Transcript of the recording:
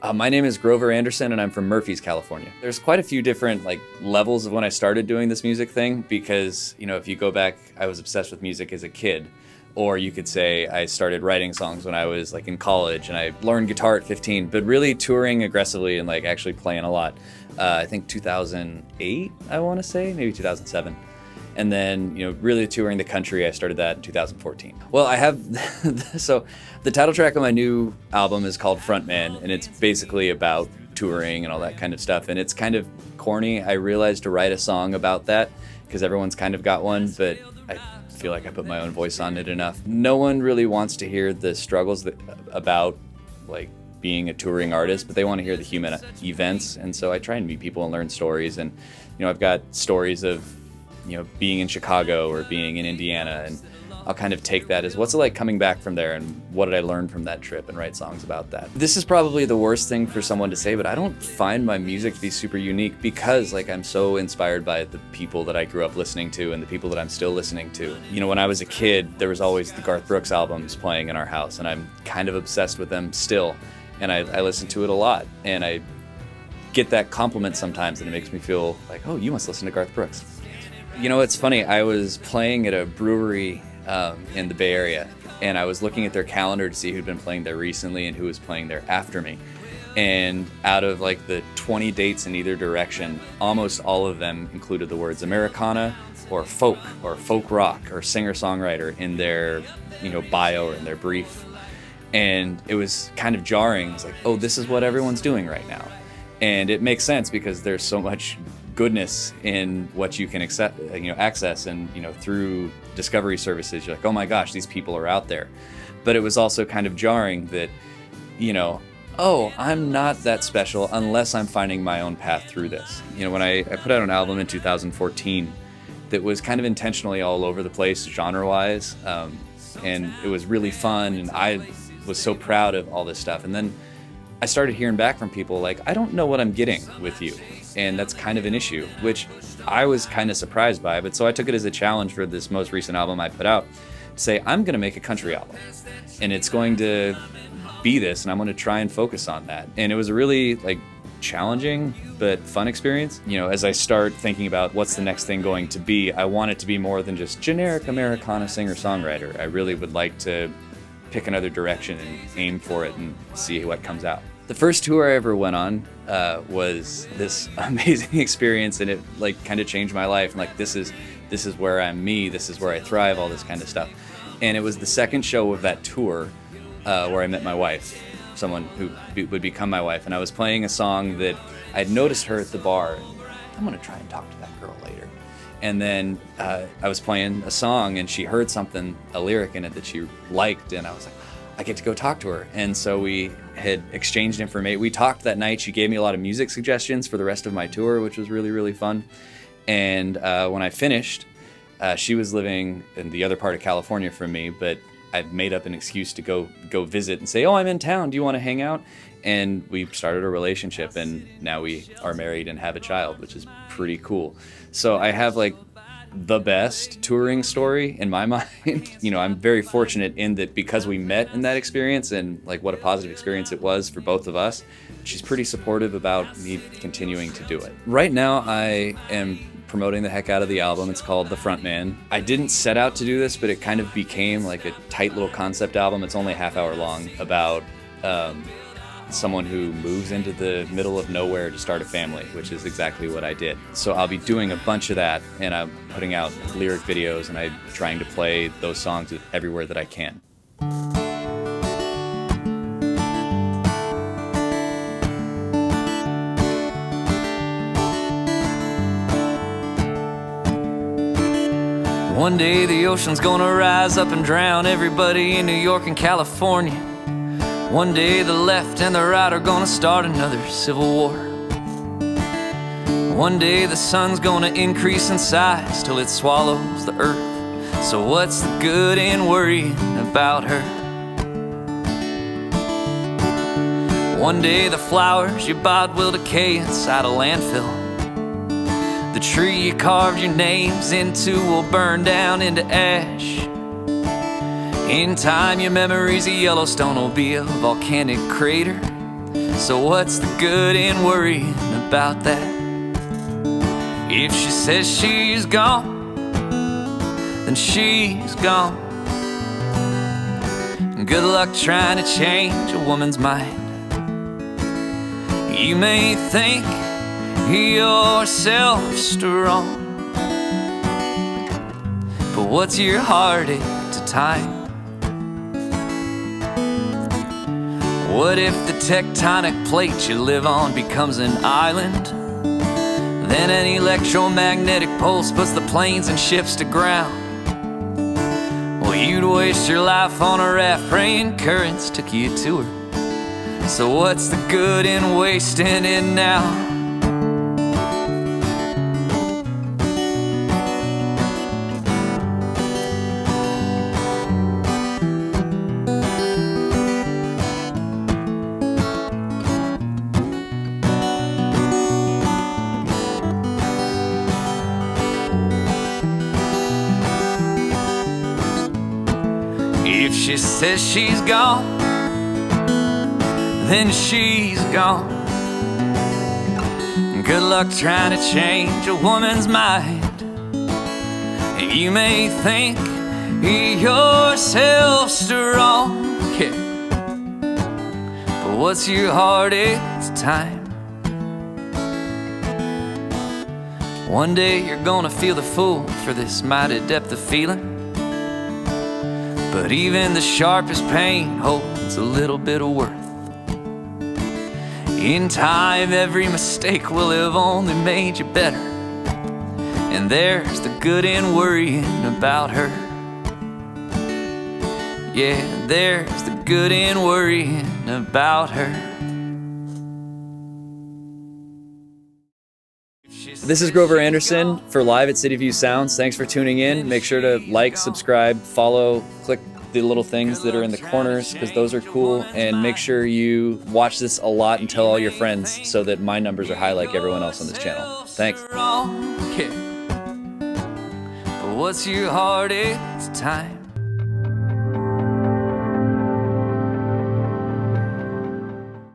My name is Grover Anderson, and I'm from Murphys, California. There's quite a few different levels of when I started doing this music thing because, if you go back, I was obsessed with music as a kid. Or you could say I started writing songs when I was in college, and I learned guitar at 15, but really touring aggressively and actually playing a lot. I think 2008, I want to say, maybe 2007. And then, really touring the country, I started that in 2014. Well, I have, so the title track of my new album is called Frontman, and it's basically about touring and all that kind of stuff. And it's kind of corny. I realized to write a song about that because everyone's kind of got one, but I feel like I put my own voice on it enough. No one really wants to hear the struggles about being a touring artist, but they want to hear the human events. And so I try and meet people and learn stories. And, I've got stories of, being in Chicago or being in Indiana, and I'll kind of take that as what's it like coming back from there and what did I learn from that trip and write songs about that. This is probably the worst thing for someone to say, but I don't find my music to be super unique because I'm so inspired by the people that I grew up listening to and the people that I'm still listening to. When I was a kid, there was always the Garth Brooks albums playing in our house, and I'm kind of obsessed with them still, and I listen to it a lot, and I get that compliment sometimes, and it makes me feel like, oh, you must listen to Garth Brooks. It's funny, I was playing at a brewery in the Bay Area, and I was looking at their calendar to see who'd been playing there recently and who was playing there after me. And out of the 20 dates in either direction, almost all of them included the words Americana or folk rock or singer-songwriter in their bio or in their brief. And it was kind of jarring. It's oh, this is what everyone's doing right now. And it makes sense because there's so much goodness in what you can access, and through discovery services, you're oh my gosh, these people are out there. But it was also kind of jarring that, oh, I'm not that special unless I'm finding my own path through this. When I put out an album in 2014 that was kind of intentionally all over the place genre-wise, and it was really fun, and I was so proud of all this stuff. And then I started hearing back from people I don't know what I'm getting with you. And that's kind of an issue, which I was kind of surprised by. But so I took it as a challenge for this most recent album I put out to say, I'm going to make a country album. And it's going to be this, and I'm going to try and focus on that. And it was a really challenging but fun experience. As I start thinking about what's the next thing going to be, I want it to be more than just generic Americana singer-songwriter. I really would like to pick another direction and aim for it and see what comes out. The first tour I ever went on was this amazing experience, and it kind of changed my life. And this is where I'm me. This is where I thrive. All this kind of stuff. And it was the second show of that tour where I met my wife, someone who would become my wife. And I was playing a song that I'd noticed her at the bar. I'm gonna try and talk to that girl later. And then I was playing a song, and she heard something, a lyric in it that she liked, and I was I get to go talk to her. And so we had exchanged information. We talked that night. She gave me a lot of music suggestions for the rest of my tour, which was really, really fun. And when I finished, she was living in the other part of California from me, but I made up an excuse to go visit and say, oh, I'm in town. Do you want to hang out? And we started a relationship, and now we are married and have a child, which is pretty cool. So I have the best touring story in my mind. I'm very fortunate in that because we met in that experience, and what a positive experience it was for both of us, she's pretty supportive about me continuing to do it. Right now I am promoting the heck out of the album. It's called The Frontman. I didn't set out to do this, but it kind of became a tight little concept album. It's only a half hour long, about someone who moves into the middle of nowhere to start a family, which is exactly what I did. So I'll be doing a bunch of that, and I'm putting out lyric videos, and I'm trying to play those songs everywhere that I can. One day the ocean's gonna rise up and drown everybody in New York and California. One day the left and the right are gonna start another civil war. One day the sun's gonna increase in size till it swallows the earth. So what's the good in worrying about her? One day the flowers you bought will decay inside a landfill. The tree you carved your names into will burn down into ash. In time, your memories of Yellowstone will be a volcanic crater. So what's the good in worrying about that? If she says she's gone, then she's gone. Good luck trying to change a woman's mind. You may think yourself strong, but what's your heartache to time? What if the tectonic plate you live on becomes an island? Then an electromagnetic pulse puts the planes and ships to ground. Well, you'd waste your life on a raft praying currents took you to her. So what's the good in wasting it now? If she says she's gone, then she's gone. Good luck trying to change a woman's mind. You may think yourself strong, yeah, but what's your heartache's time? One day you're gonna feel the full for this mighty depth of feeling. But even the sharpest pain holds a little bit of worth. In time, every mistake will have only made you better. And there's the good in worrying about her. Yeah, there's the good in worrying about her. This is Grover Anderson for Live at City View Sounds. Thanks for tuning in. Make sure to like, subscribe, follow, click the little things that are in the corners because those are cool. And make sure you watch this a lot and tell all your friends so that my numbers are high like everyone else on this channel. Thanks. But what's your heartache's time?